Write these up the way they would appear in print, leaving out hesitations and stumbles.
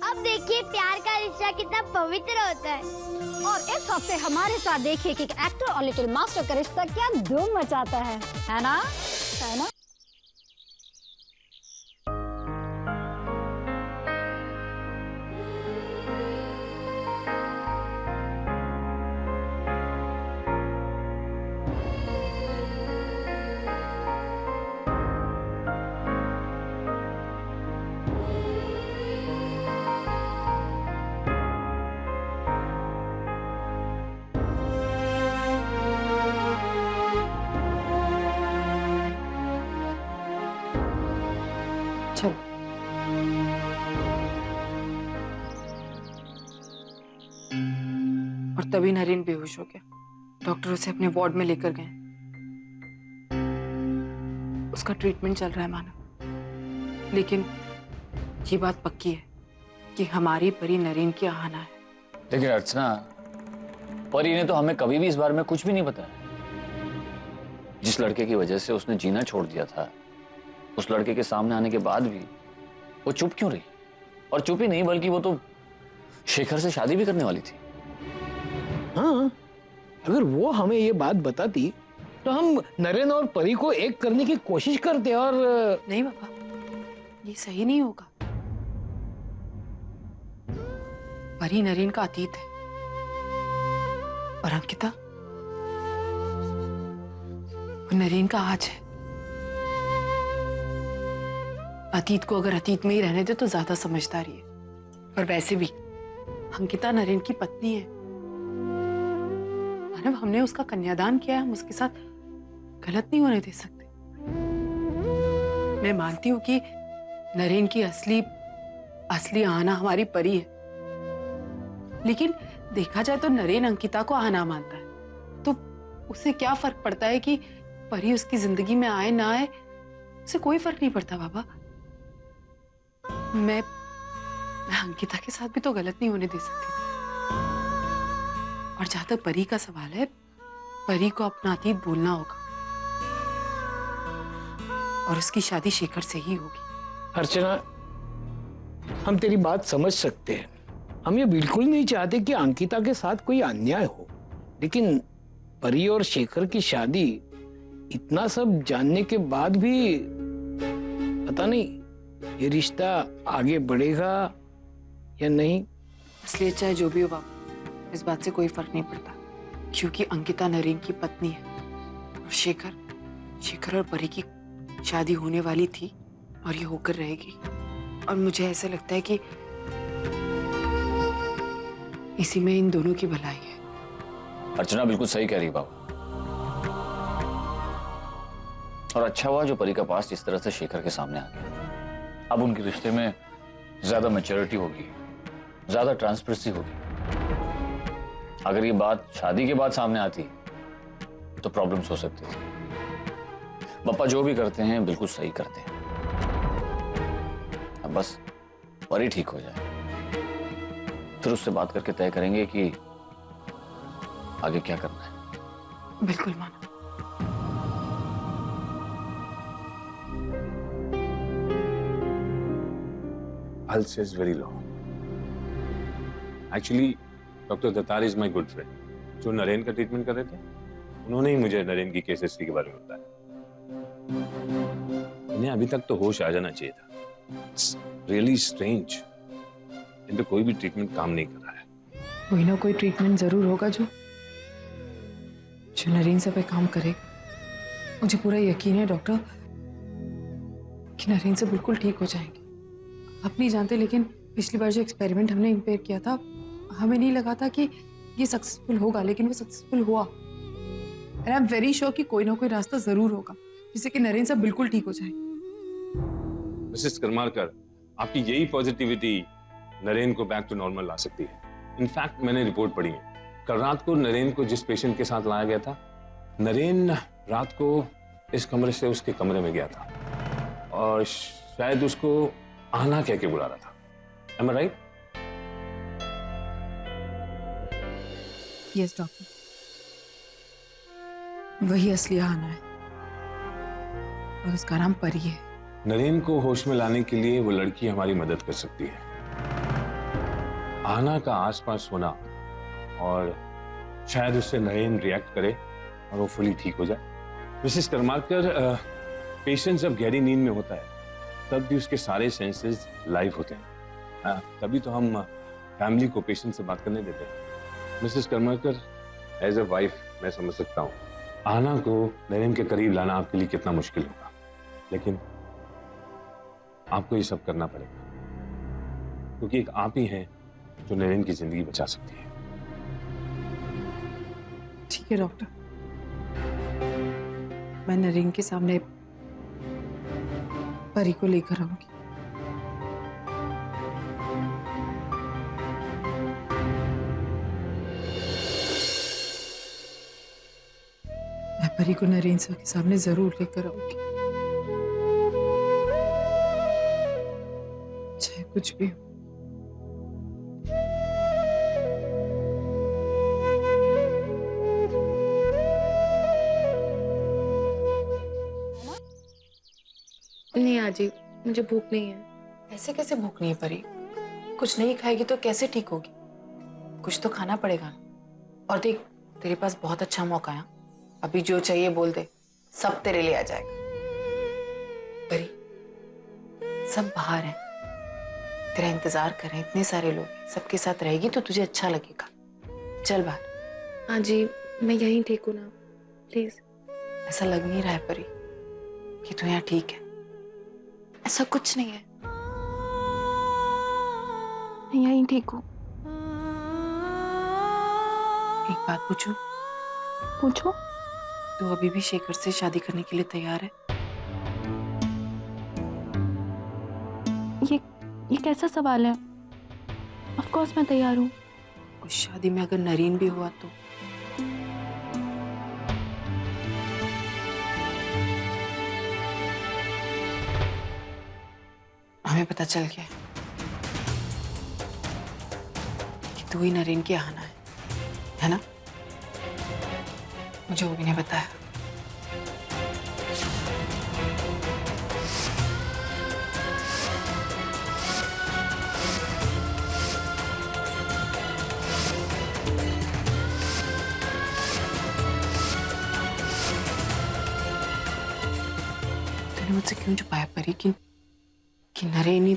अब देखिए प्यार का रिश्ता कितना पवित्र होता है। और इस हफ्ते हमारे साथ देखिए कि एक्टर और लिटिल मास्टर का रिश्ता क्या धूम मचाता है ना? है ना? चलो और तभी नरेन बेहोश हो गया। डॉक्टर उसे अपने वार्ड में लेकर गए। उसका ट्रीटमेंट चल रहा है मानव, लेकिन ये बात पक्की है कि हमारी परी नरेन की आहाना है। लेकिन अर्चना, परी ने तो हमें कभी भी इस बारे में कुछ भी नहीं बताया। जिस लड़के की वजह से उसने जीना छोड़ दिया था, उस लड़के के सामने आने के बाद भी वो चुप क्यों रही? और चुप ही नहीं, बल्कि वो तो शेखर से शादी भी करने वाली थी। हाँ, अगर वो हमें ये बात बताती तो हम नरेन और परी को एक करने की कोशिश करते। और नहीं बाबा, ये सही नहीं होगा। परी नरेन का अतीत है और अंकिता वो नरेन का आज है। अतीत को अगर अतीत में ही रहने दे तो ज्यादा समझदारी है। और वैसे भी अंकिता नरेन की पत्नी है। मानव, हमने उसका कन्यादान किया है, हम उसके साथ गलत नहीं होने दे सकते। मैं मानती हूं कि नरेन की असली आना हमारी परी है, लेकिन देखा जाए तो नरेन अंकिता को आना मानता है, तो उससे क्या फर्क पड़ता है कि परी उसकी जिंदगी में आए ना आए? उससे कोई फर्क नहीं पड़ता बाबा। मैं अंकिता के साथ भी तो गलत नहीं होने दे सकती। और जहां तक परी का सवाल है, परी को अपना अतीत भूलना होगा और उसकी शादी शेखर से ही होगी। अर्चना, हम तेरी बात समझ सकते हैं। हम ये बिल्कुल नहीं चाहते कि अंकिता के साथ कोई अन्याय हो, लेकिन परी और शेखर की शादी इतना सब जानने के बाद भी पता नहीं ये रिश्ता आगे बढ़ेगा या नहीं। इसलिए चाहे जो भी हो बाबा, इस बात से कोई फर्क नहीं पड़ता, क्योंकि अंकिता नरेन की पत्नी है और शेखर और परी की शादी होने वाली थी और ये होकर रहेगी। और मुझे ऐसा लगता है कि इसी में इन दोनों की भलाई है। अर्चना बिल्कुल सही कह रही बाबू। और अच्छा हुआ जो परी का पास इस तरह से शेखर के सामने आ गया। अब उनके रिश्ते में ज्यादा मैच्योरिटी होगी, ज्यादा ट्रांसपेरेंसी होगी। अगर ये बात शादी के बाद सामने आती तो प्रॉब्लम्स हो सकती थी। पापा जो भी करते हैं बिल्कुल सही करते हैं। अब बस परी ठीक हो जाए, फिर उससे बात करके तय करेंगे कि आगे क्या करना है। बिल्कुल मानो। Pulse is very low. Actually, doctor Dattar is my good friend. जो नरेन का ट्रीटमेंट कर रहे थे, उन्होंने ही मुझे नरेन की केस हिस्ट्री के बारे में बताया। इन्हें अभी तक तो होश आ जाना चाहिए था। It's really strange. इन पे कोई भी ट्रीटमेंट काम नहीं कर रहा है। कोई ना कोई ट्रीटमेंट जरूर होगा जो नरेन से पे काम करेगा। मुझे पूरा यकीन है डॉक्टर कि नरेन से बिल्कुल ठीक हो जाएंगे। आप नहीं जानते, लेकिन पिछली बार जो एक्सपेरिमेंट हमने इन पे किया था, हमें नहीं लगा था कि ये सक्सेसफुल होगा, लेकिन वो सक्सेसफुल हुआ। And I am very sure कि कोई ना कोई रास्ता जरूर होगा जिससे कि नरेन सब बिल्कुल ठीक हो जाए। मिसेस करमारकर, आपकी यही पॉजिटिविटी नरेन को बैक टू नॉर्मल ला सकती है। इनफैक्ट मैंने रिपोर्ट पढ़ी है। कल रात को नरेन को जिस पेशेंट के साथ लाया गया था, नरेन रात को इस कमरे से उसके कमरे में गया था और शायद उसको आना कह के बुला रहा था। Am I right? Yes doctor, वही असली आना है और उसका नाम परी है। नरेन को होश में लाने के लिए वो लड़की हमारी मदद कर सकती है। आना का आसपास होना और शायद उससे नरेन रिएक्ट करे और वो फुली ठीक हो जाए। मिसेस करमारकर, पेशेंट जब गहरी नींद में होता है तब भी उसके सारे सेंसेस लाइव होते हैं। तभी तो हम फैमिली को पेशेंट से बात करने देते हैं। मिसेस करमारकर, एज अ वाइफ मैं समझ सकता हूँ आना को नरेन के करीब लाना आपके लिए कितना मुश्किल होगा, लेकिन आपको ये सब करना पड़ेगा क्योंकि एक आप ही हैं जो नरेन की जिंदगी बचा सकती है। ठीक है डॉक्टर, मैं नरेन के सामने परी को लेकर आऊंगी। मैं परी को नरेन सर के सामने जरूर लेकर आऊंगी, चाहे कुछ भी हो। नहीं आजी, मुझे भूख नहीं है। ऐसे कैसे भूख नहीं है परी? कुछ नहीं खाएगी तो कैसे ठीक होगी? कुछ तो खाना पड़ेगा ना। और देख, तेरे पास बहुत अच्छा मौका है, अभी जो चाहिए बोल दे, सब तेरे लिए आ जाएगा। परी, सब बाहर हैं, तेरा इंतजार कर रहे हैं, इतने सारे लोग हैं, सबके साथ रहेगी तो तुझे अच्छा लगेगा। चल बाहर। आजी, मैं यहीं ठीक हूँ ना, प्लीज। ऐसा लग नहीं रहा है परी कि तू यहाँ ठीक है। ऐसा कुछ नहीं है, मैं यहीं ठीक हूँ। एक बात पूछूं? पूछो। तू अभी भी शेखर से शादी करने के लिए तैयार है? ये कैसा सवाल है? ऑफ कोर्स मैं तैयार हूँ। उस शादी में अगर नरीन भी हुआ तो? हमें पता चल गया कि तू ही नरेन की आना है ना? मुझे वो भी नहीं बताया। तूने मुझसे क्यों छुपाया परी कि नरेन ही?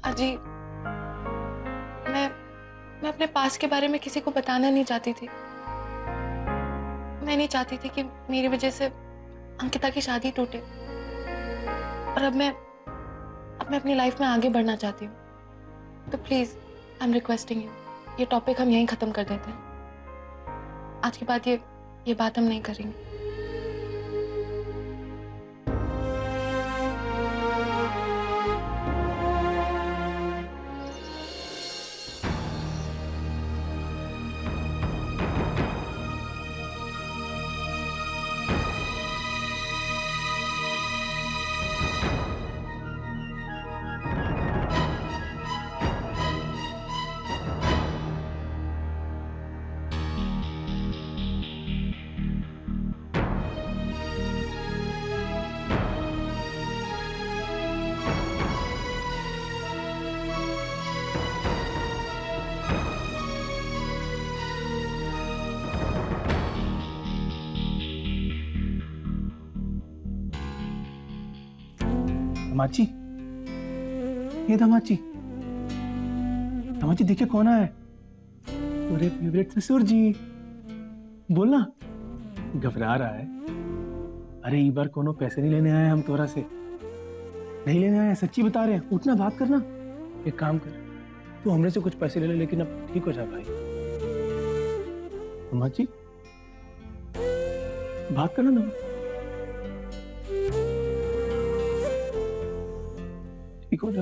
आजी, मैं अपने पास के बारे में किसी को बताना नहीं चाहती थी। मैं नहीं चाहती थी कि मेरी वजह से अंकिता की शादी टूटे। और अब मैं अपनी लाइफ में आगे बढ़ना चाहती हूँ। तो please, I am requesting you, ये टॉपिक हम यहीं खत्म कर देते हैं। आज के बाद ये बात हम नहीं करेंगे। धमाची, ये धमाची, धमाची देखिए कौन आया है? मेरे फेवरेट ससुर जी। बोलना, घबरा रहा है। अरे ये बार कोनो पैसे नहीं लेने आए हम तोरा से, नहीं लेने आए, सच्ची बता रहे हैं। उठना, बात करना। एक काम कर, तू हमरे से कुछ पैसे ले ले, लेकिन अब ठीक हो जा भाई। धमाची, बात करना ना, ठीक हो जा।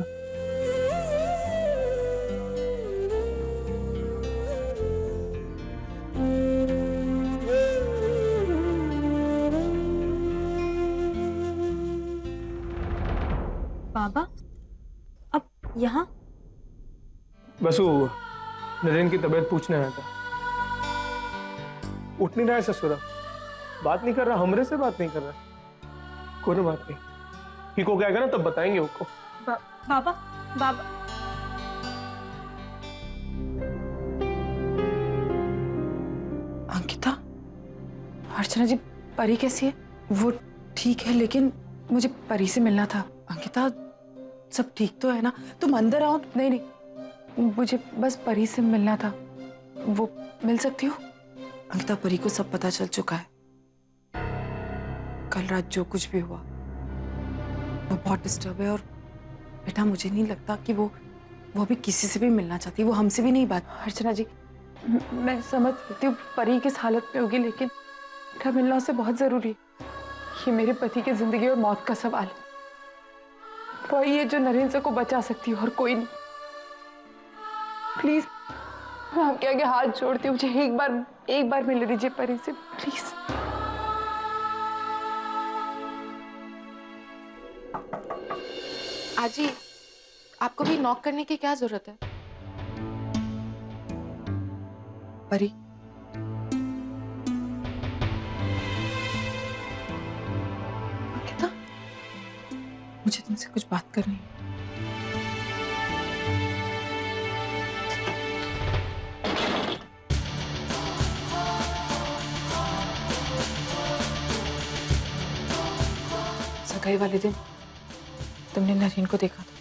बाबा, अब यहाँ? बस वो नरेन की तबीयत पूछने आया था। उठ नहीं रहा है ससुरा, बात नहीं कर रहा, हमरे से बात नहीं कर रहा। कोई बात नहीं, ठीक हो जाएगा ना तब बताएंगे उसको। बाबा बाबा अंकिता, अर्चना जी, परी कैसी है? वो ठीक है, लेकिन मुझे परी से मिलना था। अंकिता, सब ठीक तो है ना? तुम अंदर आओ। नहीं नहीं, मुझे बस परी से मिलना था। वो मिल सकती हो? अंकिता, परी को सब पता चल चुका है। कल रात जो कुछ भी हुआ, वो बहुत डिस्टर्ब है। और बेटा, मुझे नहीं लगता कि वो अभी किसी से भी मिलना चाहती है। वो हमसे भी नहीं बात। अर्चना जी, मैं समझ सकती हूँ परी किस हालत में होगी, लेकिन बेटा मिलना उससे बहुत जरूरी है। ये मेरे पति की जिंदगी और मौत का सवाल है। वही है जो नरेंद्र को बचा सकती है और कोई नहीं। प्लीज, मैं आपके आगे हाथ जोड़ती हूँ, मुझे एक बार मिल लीजिए परी से, प्लीज। आजी, आपको भी नॉक करने की क्या जरूरत है? परी, अंकिता, मुझे तुमसे कुछ बात करनी है। सगाई वाले दिन तुमने नरेन को देखा था,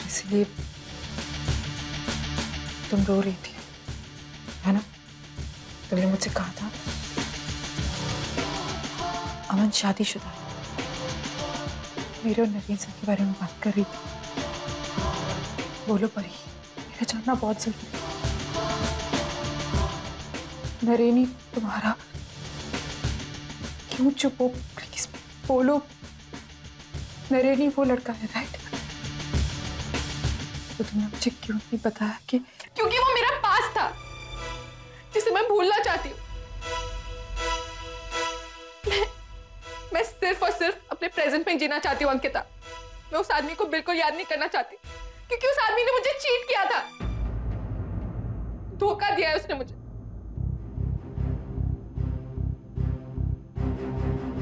इसलिए तुम रो रही थी, है ना? तुमने मुझसे कहा था अमन शादीशुदा है। मेरे और नरेन सर के बारे में बात कर रही थी। बोलो परी, मेरा जानना बहुत जरूरी है। नरेन ही तुम्हारा, क्यों चुप हो? प्लीज बोलो। नरेन ही वो लड़का है, राइट? तो तुमने मुझे क्यों नहीं बताया कि? क्योंकि वो मेरा पास था जिसे मैं भूलना चाहती हूँ। मैं सिर्फ और सिर्फ अपने प्रेजेंट में जीना चाहती हूँ अंकिता। मैं उस आदमी को बिल्कुल याद नहीं करना चाहती, क्योंकि उस आदमी ने मुझे चीट किया था। धोखा दिया है उसने मुझे।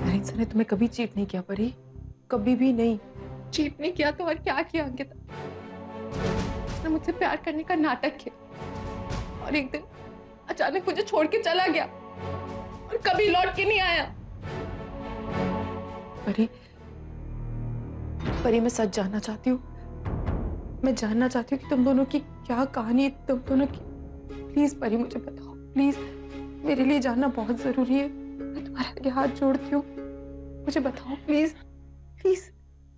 नरेन सर ने तुम्हें कभी चीट नहीं किया परी, कभी भी नहीं। चीट नहीं किया तो और क्या किया अंकिता? उसने मुझसे प्यार करने का नाटक किया और एक दिन अचानक मुझे छोड़ के चला गया और कभी लौट के नहीं आया। परी, मैं सच जानना चाहती हूँ। मैं जानना चाहती हूँ कि तुम दोनों की क्या कहानी है, तुम दोनों की। प्लीज परी, मुझे बताओ प्लीज। मेरे लिए जानना बहुत जरूरी है। मैं तुम्हारे आगे हाथ जोड़ती हूँ, मुझे बताओ प्लीज, प्लीज।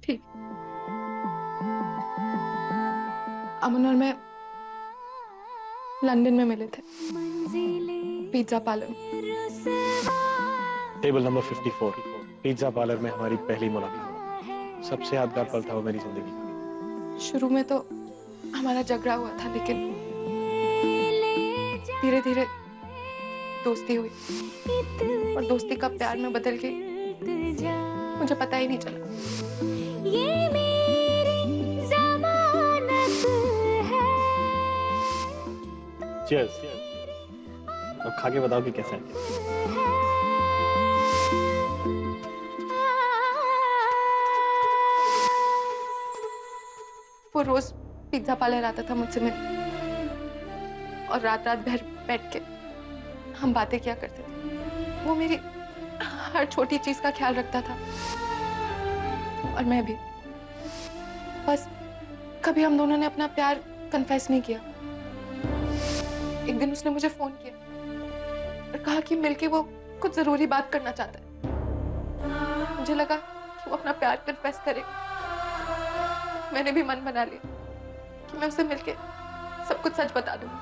ठीक। अमन और मैं लंदन में मिले थे, पिज्जा पार्लर में। टेबल नंबर 54 पिज्जा पार्लर में हमारी पहली मुलाकात। सबसे यादगार पल था वो मेरी जिंदगी का। शुरू में तो हमारा झगड़ा हुआ था, लेकिन धीरे धीरे दोस्ती हुई और दोस्ती का प्यार में बदल गई, मुझे पता ही नहीं चला। ये मेरी ज़मानत है। चीयर्स। अब खा के बताओ कि कैसा है। वो रोज पिज्जा पार्लर आता था मुझसे मिलने और रात रात भर बैठ के हम बातें किया करते थे। वो मेरी हर छोटी चीज का ख्याल रखता था और मैं भी। बस कभी हम दोनों ने अपना प्यार कन्फेस नहीं किया। एक दिन उसने मुझे फोन किया और कहा कि मिलके वो कुछ जरूरी बात करना चाहता है। मुझे लगा कि वो अपना प्यार कन्फेस करेगा। मैंने भी मन बना लिया कि मैं उसे मिलके सब कुछ सच बता दूंगी,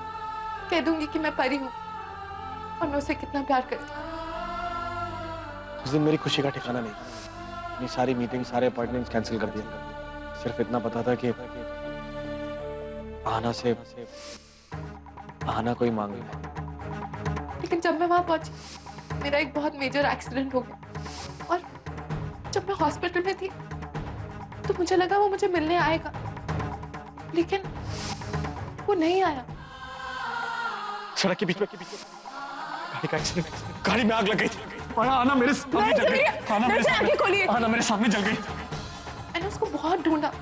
कह दूंगी कि मैं परी हूँ और मैं उसे कितना प्यार करती हूँ। उस दिन मेरी खुशी का ठिकाना नहीं। अपनी सारी मीटिंग, सारे अपॉइंटमेंट्स कैंसिल कर दिए। सिर्फ इतना पता था कि आना कोई मांग रही। लेकिन जब मैं वहां पहुंची, मेरा एक बहुत मेजर एक्सीडेंट हो गया और जब मैं हॉस्पिटल में थी तो मुझे लगा वो मुझे मिलने आएगा, लेकिन वो नहीं आया। सड़क के बीच में गाड़ी का एक्सीडेंट, गाड़ी में आग लग गई थी। आना मेरे सामने जल गई। आना मेरे सामने जल गई। मैंने उसको बहुत ढूंढा,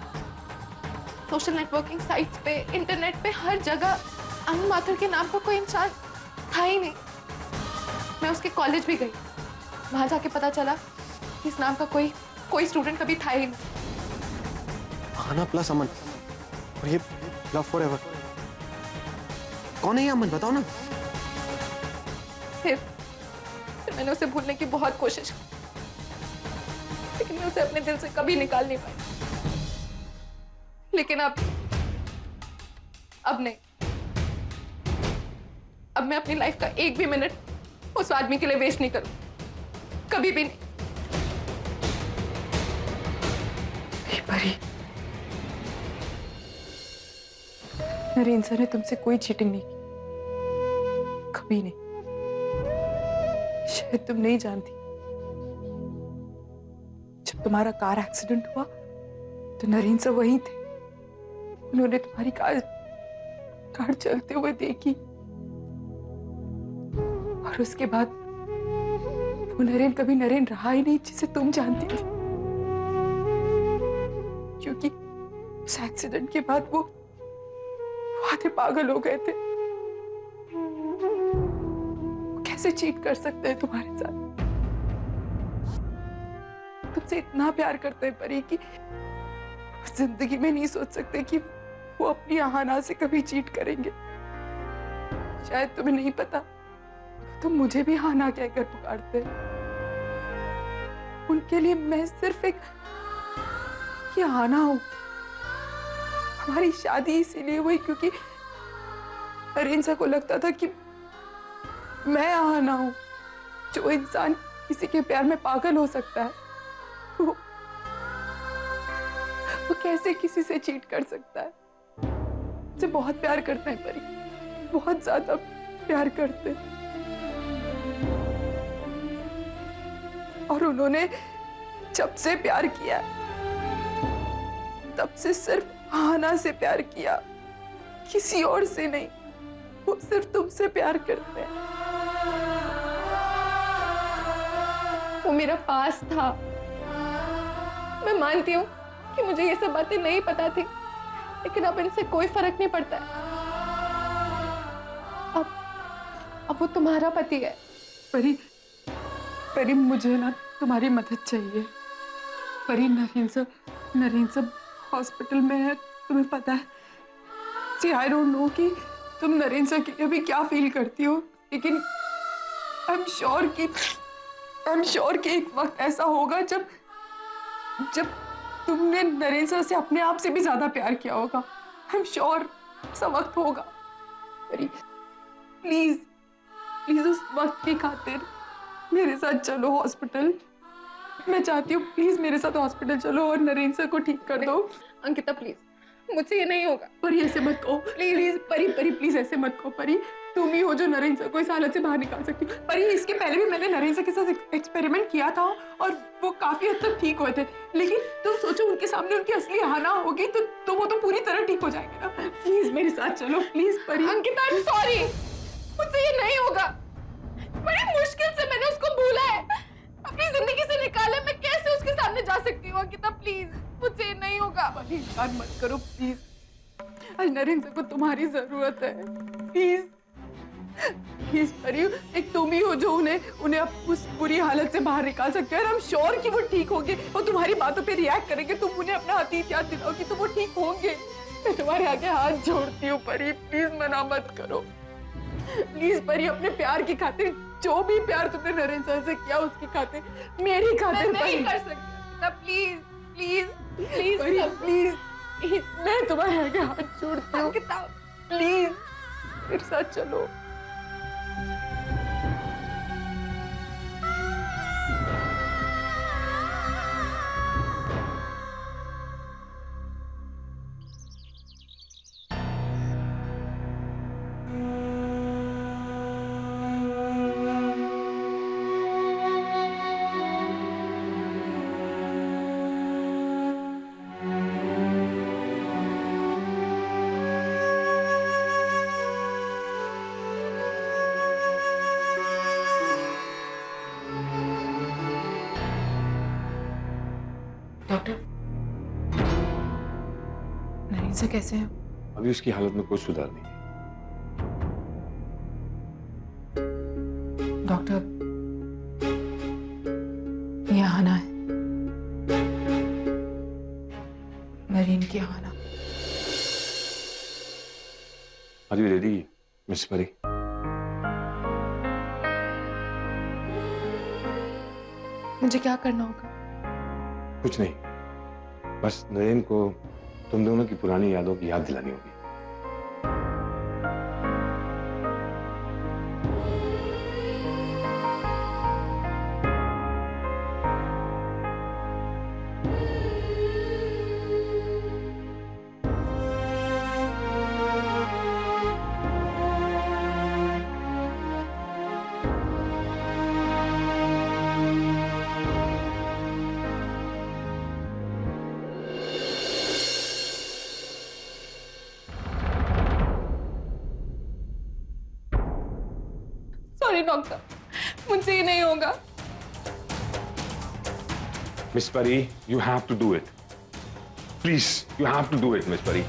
सोशल नेटवर्किंग साइट्स पे, इंटरनेट पे, हर जगह अंग माथुर के नाम का कोई इंसान था ही नहीं। मैं उसके कॉलेज भी गई, वहां जाके पता चला कि इस नाम का कोई स्टूडेंट कभी था ही नहीं। आना प्लस अमन, और ये लव फॉरएवर। कौन है ये अमन, बताओ ना। फिर मैंने उसे भूलने की बहुत कोशिश की, लेकिन मैं उसे अपने दिल से कभी निकाल नहीं पाई। लेकिन अब नहीं, अब मैं अपनी लाइफ का एक भी मिनट उस आदमी के लिए वेस्ट नहीं करूं, कभी भी नहीं। परी, नरेन सर ने तुमसे कोई चीटिंग नहीं की, कभी नहीं। शायद तुम नहीं जानती, जब तुम्हारा कार एक्सीडेंट हुआ तो नरेन सर वहीं थे। उन्होंने तुम्हारी कार चलते हुए देखी, और उसके बाद वो नरेन कभी नरेन रहा ही नहीं जिसे तुम जानती थी, क्योंकि उस एक्सीडेंट के बाद वो आधे पागल हो गए थे। वो कैसे चीट कर सकते हैं तुम्हारे साथ? तुमसे इतना प्यार करते हैं परी कि जिंदगी में नहीं सोच सकते कि वो अपनी आहाना से कभी चीट करेंगे। शायद तुम्हें नहीं पता, तुम मुझे भी हाना कहकर पुकारते हैं। उनके लिए मैं सिर्फ एक ये आना हूं। हमारी शादी इसीलिए हुई क्योंकि नरेन सर को लगता था कि मैं आना हूं। जो इंसान किसी के प्यार में पागल हो सकता है, वो कैसे किसी से चीट कर सकता है? मुझसे बहुत प्यार करते हैं परी, बहुत ज्यादा प्यार करते हैं। और उन्होंने जब से प्यार किया, तब से सिर्फ आना से प्यार किया, किसी और से नहीं। वो सिर्फ तुमसे प्यार करते हैं। वो मेरा पास था। मैं मानती हूँ कि मुझे ये सब बातें नहीं पता थी, लेकिन अब इनसे कोई फर्क नहीं पड़ता है। अब वो तुम्हारा पति है। परी, परी मुझे ना तुम्हारी मदद चाहिए। परी, नरेन सर हॉस्पिटल में है, तुम्हें पता है। सी आई डोंट नो कि तुम नरेन सर के लिए अभी क्या फील करती हो, लेकिन आई एम श्योर कि एक वक्त ऐसा होगा जब तुमने नरेन सर से अपने आप से भी ज्यादा प्यार किया होगा। आई एम श्योर ऐसा वक्त होगा। परी, प्लीज उस वक्त की खातिर मेरे साथ चलो हॉस्पिटल। मैं चाहती हूँ प्लीज मेरे साथ हॉस्पिटल चलो और नरेन सर को ठीक कर दो। अंकिता प्लीज, मुझसे ये नहीं होगा। परी ऐसे मत कहो प्लीज। परी प्लीज ऐसे मत कहो। परी, तुम ही हो जो नरेन सर को इस हालत से बाहर निकाल सकती। परी, इसके पहले भी मैंने नरेन सर के साथ एक्सपेरिमेंट किया था और वो काफी हद तक ठीक हुए थे, लेकिन तुम सोचो उनके सामने उनकी असली आहाना होगी तो वो तो पूरी तरह ठीक हो जाएंगे ना। प्लीज मेरे साथ चलो प्लीज। परी, अंकिता आई एम सॉरी, मुझसे ये नहीं होगा। बड़ी मुश्किल से मैंने उसको भूला है, अपनी जिंदगी से निकाला। मैं कैसे उसके सामने जा सकती हूँ? अंकिता प्लीज, मुझसे ये नहीं होगा। परेशान मत करो प्लीज। आज नरेन सर को तुम्हारी जरूरत है। प्लीज परी, एक तुम ही हो जो उन्हें अब उस बुरी हालत से बाहर निकाल सकते हो। और हम श्योर कि वो ठीक होंगे और तुम्हारी बातों पे रिएक्ट करेंगे। तुम उन्हें अपना हकीकत याद दिलाओ कि तो वो ठीक होंगे। मैं तुम्हारे आगे हाथ जोड़ती हूँ परी, प्लीज मना मत करो। प्लीज परी, अपने प्यार की खातिर, जो भी प्यार तुमने नरेन सर से किया उसकी खातिर, मेरी खातिर। मैं नहीं कर सकती। प्लीज प्लीज प्लीज परी, प्लीज मैं तुम्हारे आगे हाथ जोड़ती हूँ। प्लीज मेरे साथ चलो। नरीन से कैसे हैं? अभी उसकी हालत में कोई सुधार नहीं है। डॉक्टर, यहाँ आना है, नरीन की आना। Are you ready, मिस परी? मुझे क्या करना होगा? कुछ नहीं, बस नरेन को तुम दोनों की पुरानी यादों की याद दिलानी होगी। सॉरी डॉक्टर, मुझसे ये नहीं होगा। मिस परी, you have to do it. Please, you have to do it, miss परी।